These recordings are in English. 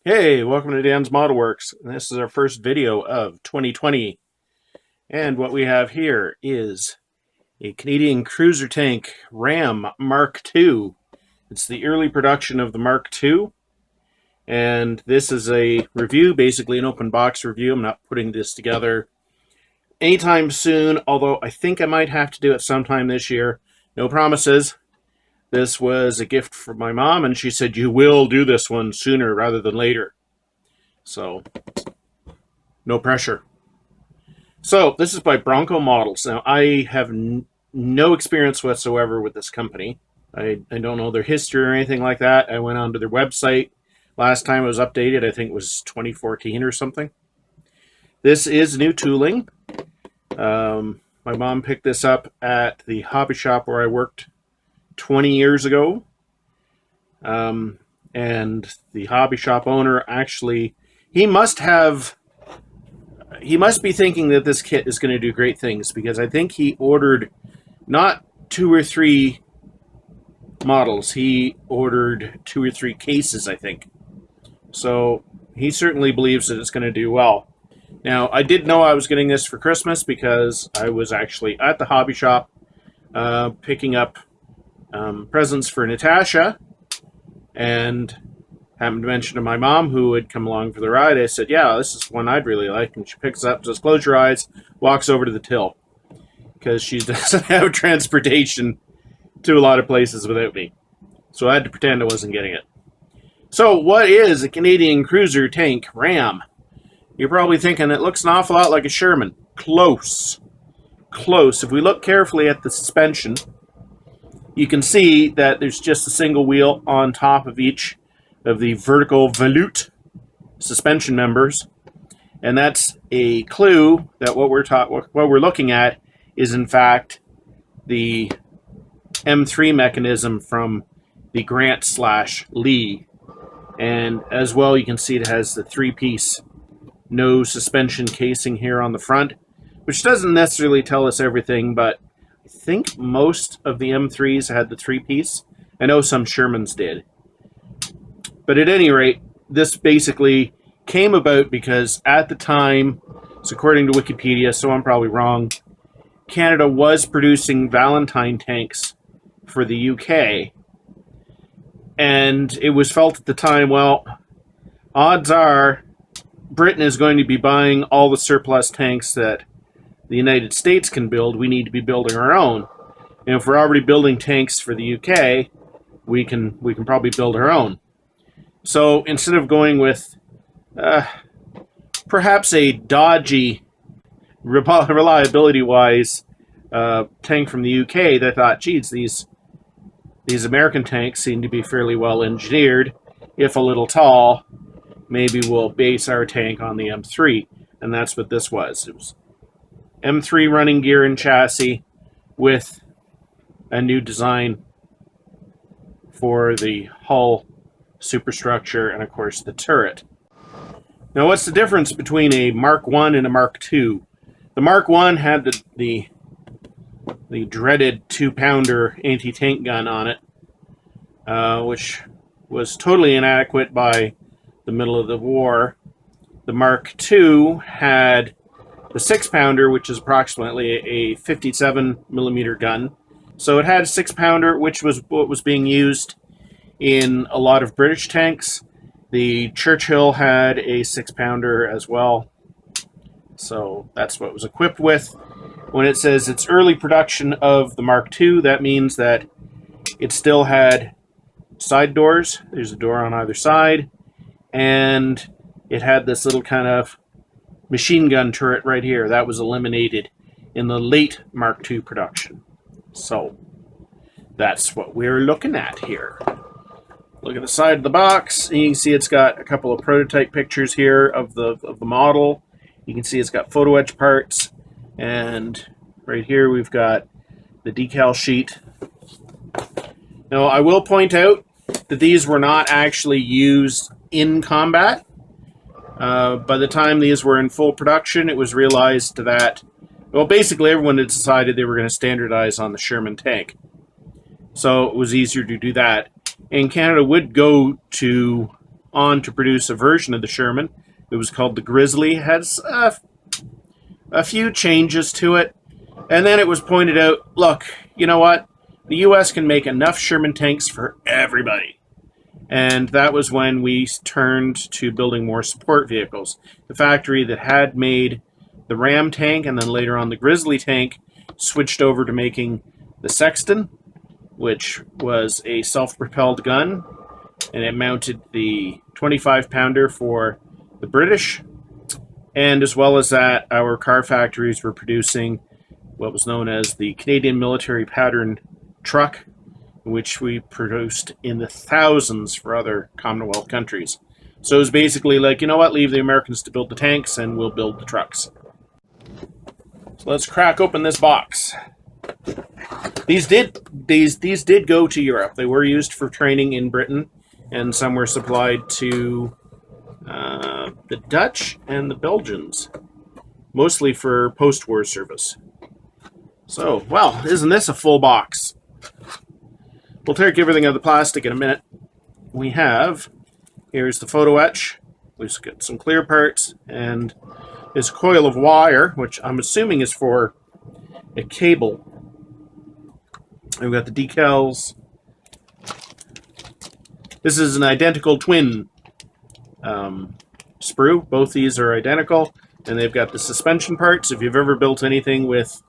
Hey, welcome to Dan's Model Works. This is our first video of 2020. And what we have here is a Canadian cruiser tank Ram Mark II. It's the early production of the Mark II. And this is a review, basically an open box review. I'm not putting this together anytime soon, although I think I might have to do it sometime this year. No promises. This was a gift from my mom, and she said, you will do this one sooner rather than later. So, no pressure. So, this is by Bronco Models. Now, I have no experience whatsoever with this company. I don't know their history or anything like that. I went onto their website. Last time it was updated, I think it was 2014 or something. This is new tooling. My mom picked this up at the hobby shop where I worked 20 years ago. And the hobby shop owner actually, he must be thinking that this kit is going to do great things, because I think he ordered not 2 or 3 models. He ordered 2 or 3 cases, I think. So he certainly believes that it's going to do well. Now, I did know I was getting this for Christmas because I was actually at the hobby shop picking up presents for Natasha, and happened to mention to my mom, who had come along for the ride. I said, yeah, this is one I'd really like. And she picks it up, says, close your eyes, walks over to the till, because she doesn't have transportation to a lot of places without me. So I had to pretend I wasn't getting it. So what is a Canadian cruiser tank Ram? You're probably thinking it looks an awful lot like a Sherman. Close. Close. If we look carefully at the suspension, you can see that there's just a single wheel on top of each of the vertical volute suspension members, and that's a clue that what we're looking at is in fact the M3 mechanism from the Grant/Lee. And as well, you can see it has the 3-piece no suspension casing here on the front, which doesn't necessarily tell us everything, but I think most of the M3s had the 3-piece. I know some Shermans did. But at any rate, this basically came about because at the time, so according to Wikipedia, so I'm probably wrong, Canada was producing Valentine tanks for the UK. And it was felt at the time, well, odds are Britain is going to be buying all the surplus tanks that the United States can build. We need to be building our own. And if we're already building tanks for the UK, we can probably build our own. So instead of going with perhaps a dodgy, reliability-wise tank from the UK, they thought, geez, these American tanks seem to be fairly well engineered. If a little tall, maybe we'll base our tank on the M3. And that's what this was. It was M3 running gear and chassis with a new design for the hull, superstructure, and of course the turret. Now, what's the difference between a Mark I and a Mark II? The Mark I had the dreaded 2-pounder anti-tank gun on it, which was totally inadequate by the middle of the war. The Mark II had the 6-pounder, which is approximately a 57mm gun. So it had a 6-pounder, which was what was being used in a lot of British tanks. The Churchill had a 6-pounder as well. So that's what it was equipped with. When it says it's early production of the Mark II, that means that it still had side doors. There's a door on either side. And it had this little kind of machine gun turret right here. That was eliminated in the late Mark II production. So that's what we're looking at here. Look at the side of the box, and you can see it's got a couple of prototype pictures here of the model. You can see it's got photo etch parts, and right here we've got the decal sheet. Now, I will point out that these were not actually used in combat. By the time these were in full production, it was realized that, well, basically everyone had decided they were going to standardize on the Sherman tank. So it was easier to do that. And Canada would go to on to produce a version of the Sherman. It was called the Grizzly. It has a few changes to it. And then it was pointed out, look, you know what? The U.S. can make enough Sherman tanks for everybody. And that was when we turned to building more support vehicles. The factory that had made the Ram tank and then later on the Grizzly tank switched over to making the Sexton, which was a self-propelled gun, and it mounted the 25-pounder for the British. And as well as that, our car factories were producing what was known as the Canadian Military Pattern Truck, which we produced in the thousands for other Commonwealth countries. So it was basically like, you know what, leave the Americans to build the tanks and we'll build the trucks. So let's crack open this box. These did go to Europe. They were used for training in Britain, and some were supplied to the Dutch and the Belgians, mostly for post-war service. So, well, isn't this a full box? We'll take everything out of the plastic in a minute. We have, here's the photo etch. We've got some clear parts, and this coil of wire, which I'm assuming is for a cable. We've got the decals. This is an identical twin sprue. Both these are identical, and they've got the suspension parts. If you've ever built anything with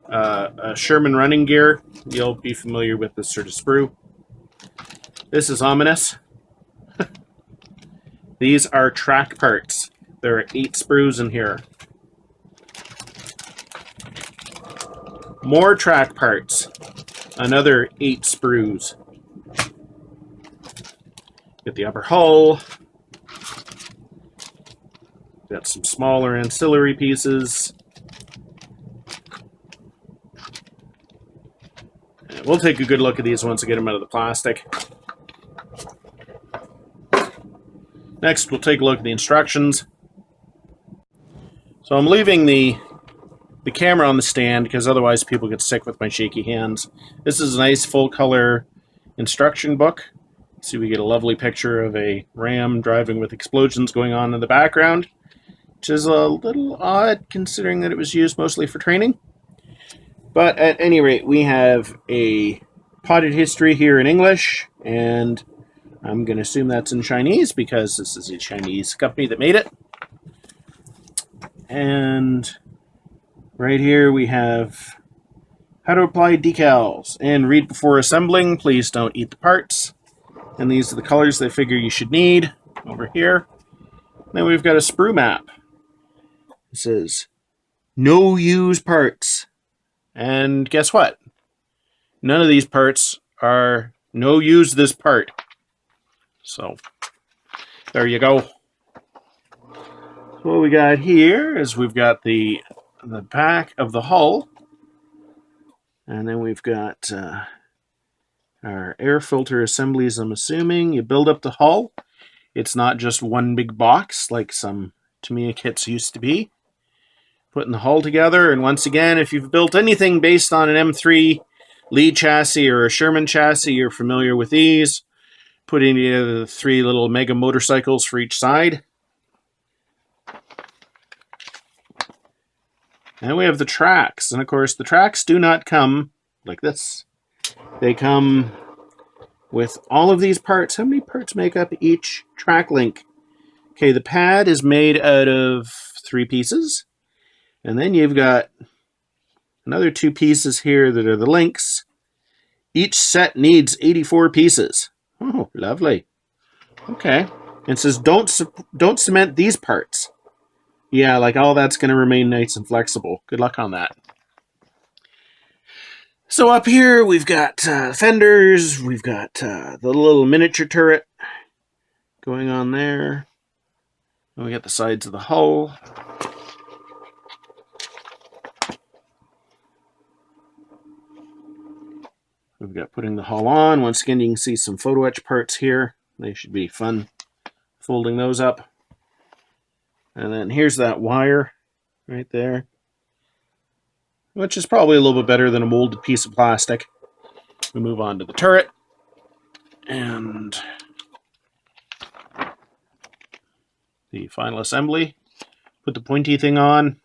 a Sherman running gear, you'll be familiar with this sort of sprue. This is ominous. These are track parts. There are 8 sprues in here. More track parts. Another 8 sprues. Get the upper hull. Got some smaller ancillary pieces. And we'll take a good look at these once I get them out of the plastic. Next, we'll take a look at the instructions. So I'm leaving the camera on the stand because otherwise people get sick with my shaky hands. This is a nice full-color instruction book. See, we get a lovely picture of a Ram driving with explosions going on in the background, which is a little odd considering that it was used mostly for training. But at any rate, we have a potted history here in English, and I'm going to assume that's in Chinese because this is a Chinese company that made it. And right here we have how to apply decals and read before assembling. Please don't eat the parts. And these are the colors they figure you should need over here. Then we've got a sprue map. It says no use parts. And guess what? None of these parts are no use this part. So there you go. So what we got here is we've got the back of the hull, and then we've got our air filter assemblies. I'm assuming you build up the hull. It's not just one big box like some Tamiya kits used to be. Putting the hull together, and once again, if you've built anything based on an M3 lead chassis or a Sherman chassis, you're familiar with these. Putting together the 3 little mega motorcycles for each side. And we have the tracks. And of course, the tracks do not come like this. They come with all of these parts. How many parts make up each track link? Okay, the pad is made out of 3 pieces. And then you've got another 2 pieces here that are the links. Each set needs 84 pieces. Oh, lovely. Okay. And it says don't cement these parts. Yeah, like all that's going to remain nice and flexible. Good luck on that. So up here we've got fenders. We've got the little miniature turret going on there. And we got the sides of the hull. We've got putting the hull on. Once again, you can see some photo etch parts here. They should be fun folding those up. And then here's that wire right there, which is probably a little bit better than a molded piece of plastic. We move on to the turret. And the final assembly. Put the pointy thing on.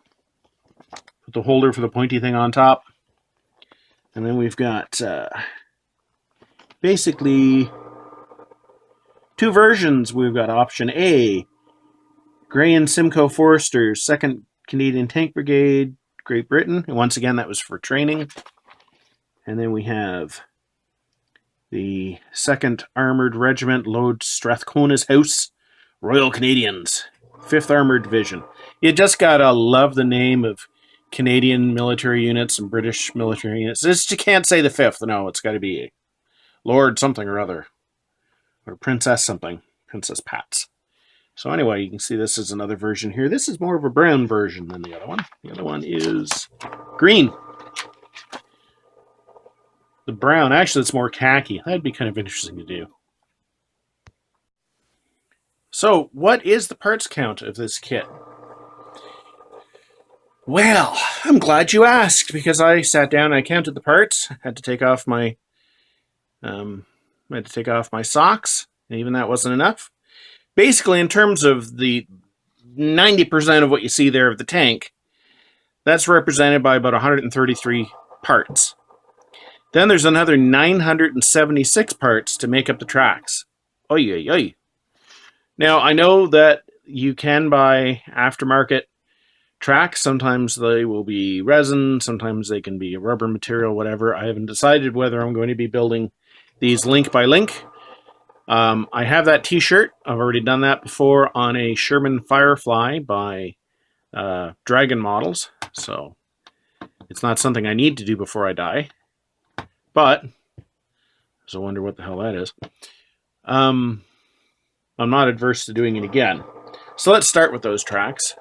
Put the holder for the pointy thing on top. And then we've got basically two versions. We've got option A, Gray and Simcoe Foresters, 2nd Canadian Tank Brigade, Great Britain. And once again, that was for training. And then we have the 2nd Armoured Regiment, Lord Strathcona's House, Royal Canadians, 5th Armoured Division. You just gotta love the name of Canadian military units and British military units. You can't say the 5th. No, it's got to be Lord something or other. Or Princess something. Princess Pats. So anyway, you can see this is another version here. This is more of a brown version than the other one. The other one is green. The brown, actually, it's more khaki. That'd be kind of interesting to do. So, what is the parts count of this kit? Well, I'm glad you asked, because I sat down and I counted the parts. I had to take off my socks, and even that wasn't enough. Basically, in terms of the 90% of what you see there of the tank, that's represented by about 133 parts. Then there's another 976 parts to make up the tracks. Oy, oy, oy. Now, I know that you can buy aftermarket tracks. Sometimes they will be resin, sometimes they can be a rubber material, whatever. I haven't decided whether I'm going to be building these link by link. I have that t-shirt. I've already done that before on a Sherman Firefly by Dragon Models. So it's not something I need to do before I die. But, so I wonder what the hell that is. I'm not adverse to doing it again. So let's start with those tracks.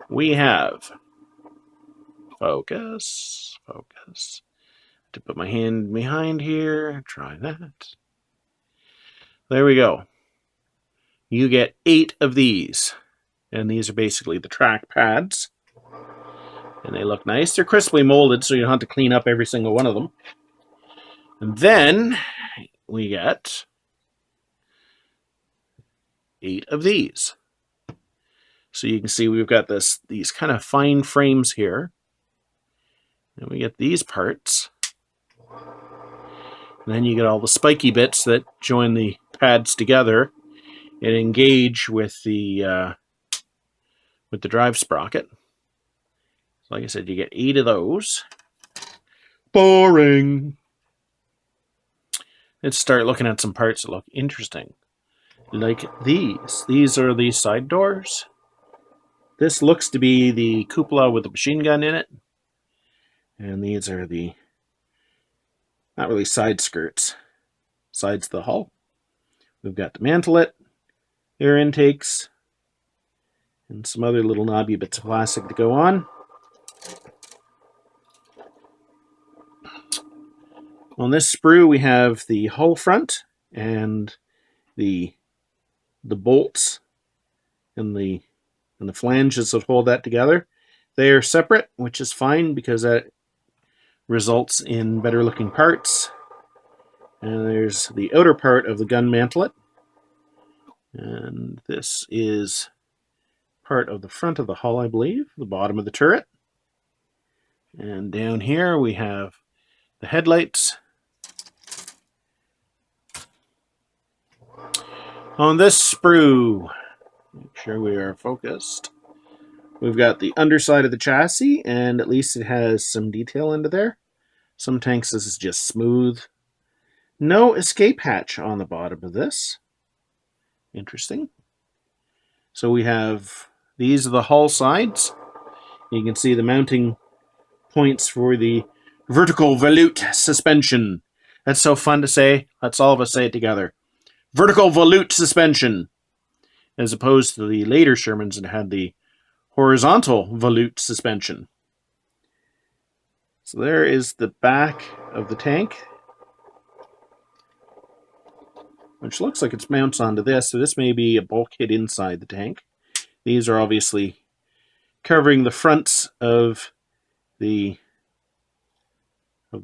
We have focus. To put my hand behind here, try that. There we go. You get 8 of these. And these are basically the track pads. And they look nice. They're crisply molded, so you don't have to clean up every single one of them. And then we get 8 of these. So you can see we've got these kind of fine frames here. And we get these parts. And then you get all the spiky bits that join the pads together and engage with the drive sprocket. So like I said, you get 8 of those. Boring. Let's start looking at some parts that look interesting. Like these. These are the side doors. This looks to be the cupola with the machine gun in it. And these are the, not really side skirts, sides of the hull. We've got the mantelet, air intakes, and some other little knobby bits of plastic to go on. On this sprue, we have the hull front and the bolts and the flanges that hold that together. They are separate, which is fine because that results in better looking parts. And there's the outer part of the gun mantelet. And this is part of the front of the hull, I believe, the bottom of the turret. And down here we have the headlights. On this sprue, make sure we are focused. We've got the underside of the chassis, and at least it has some detail into there. Some tanks this is just smooth. No escape hatch on the bottom of this. Interesting. So we have, these are the hull sides. You can see the mounting points for the vertical volute suspension. That's so fun to say. Let's all of us say it together. Vertical volute suspension. As opposed to the later Shermans that had the horizontal volute suspension. So there is the back of the tank, which looks like it mounts onto this. So this may be a bulkhead inside the tank. These are obviously covering the fronts of the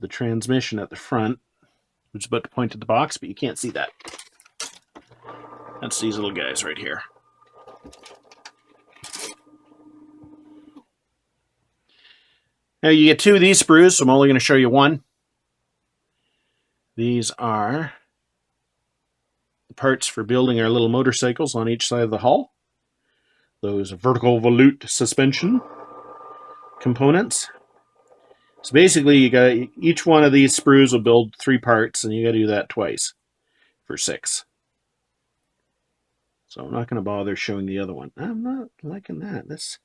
transmission at the front, which is about to point to the box, but you can't see that. That's these little guys right here. Now you get two of these sprues, so I'm only going to show you one. These are the parts for building our little motorcycles on each side of the hull. Those vertical volute suspension components. So basically, you got each one of these sprues will build 3 parts, and you got to do that twice for 6. So I'm not going to bother showing the other one. I'm not liking that. This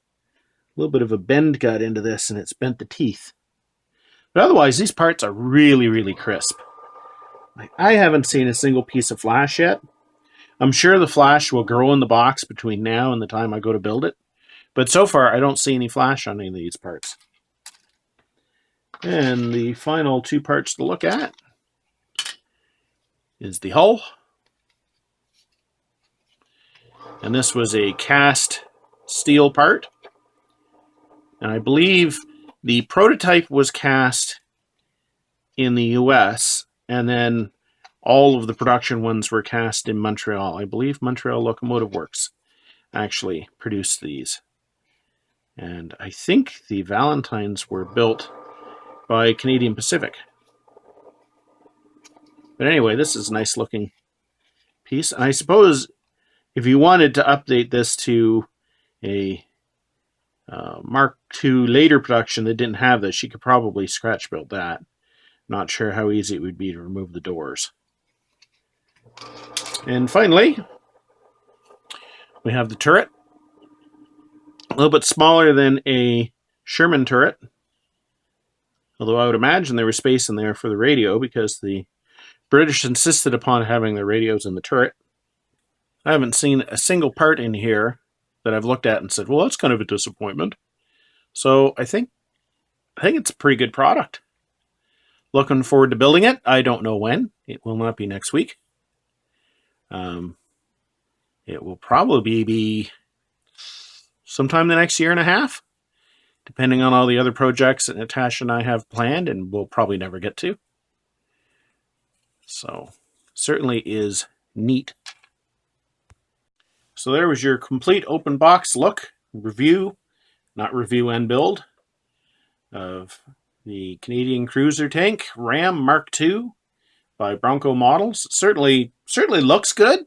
a little bit of a bend got into this, and it's bent the teeth. But otherwise, these parts are really, really crisp. Like, I haven't seen a single piece of flash yet. I'm sure the flash will grow in the box between now and the time I go to build it. But so far, I don't see any flash on any of these parts. And the final 2 parts to look at is the hull. And this was a cast steel part. And I believe the prototype was cast in the US, and then all of the production ones were cast in Montreal. I believe Montreal Locomotive Works actually produced these. And I think the Valentines were built by Canadian Pacific. But anyway, this is a nice looking piece. And I suppose if you wanted to update this to a Mark II later production that didn't have this, you could probably scratch build that. Not sure how easy it would be to remove the doors. And finally, we have the turret. A little bit smaller than a Sherman turret. Although I would imagine there was space in there for the radio because the British insisted upon having their radios in the turret. I haven't seen a single part in here that I've looked at and said, well, that's kind of a disappointment. So I think it's a pretty good product. Looking forward to building it. I don't know when. It will not be next week. It will probably be sometime the next year and a half, depending on all the other projects that Natasha and I have planned and we'll probably never get to. So, certainly is neat. So there was your complete open box look, review, not review and build, of the Canadian cruiser tank Ram Mark II by Bronco Models. Certainly looks good.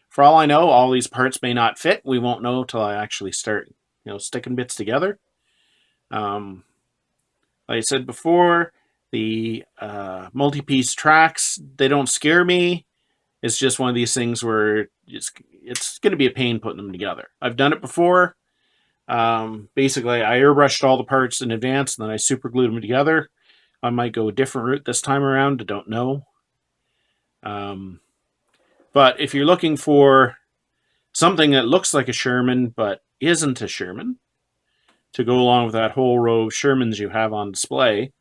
For all I know, all these parts may not fit. We won't know till I actually start, sticking bits together. Like I said before, the multi-piece tracks, they don't scare me. It's just one of these things where it's going to be a pain putting them together. I've done it before. Basically, I airbrushed all the parts in advance, and then I super glued them together. I might go a different route this time around. I don't know. But if you're looking for something that looks like a Sherman but isn't a Sherman, to go along with that whole row of Shermans you have on display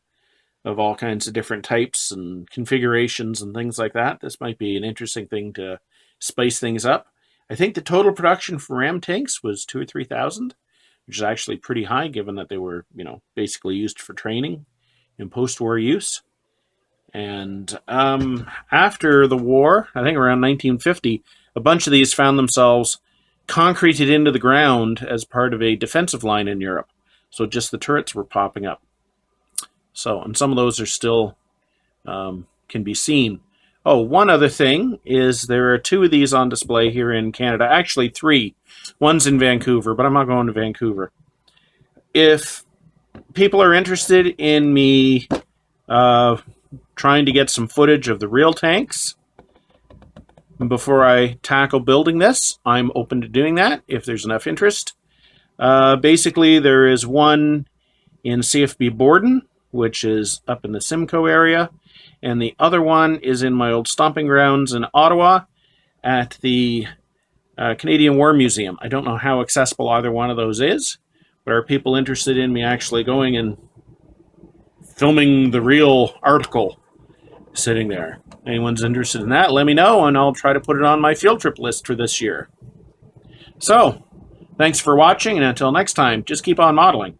of all kinds of different types and configurations and things like that, this might be an interesting thing to spice things up. I think the total production for Ram tanks was 2,000 or 3,000, which is actually pretty high given that they were, basically used for training in post-war use. And after the war, I think around 1950, a bunch of these found themselves concreted into the ground as part of a defensive line in Europe. So just the turrets were popping up. So, and some of those are still can be seen. Oh, one other thing is there are 2 of these on display here in Canada. Actually, 3. One's in Vancouver, but I'm not going to Vancouver. If people are interested in me trying to get some footage of the real tanks before I tackle building this, I'm open to doing that if there's enough interest. Basically, there is one in CFB Borden, which is up in the Simcoe area, and the other one is in my old stomping grounds in Ottawa at the Canadian War Museum. I don't know how accessible either one of those is, but are people interested in me actually going and filming the real article sitting there? Anyone's interested in that, let me know, and I'll try to put it on my field trip list for this year. So, thanks for watching, and until next time, just keep on modeling.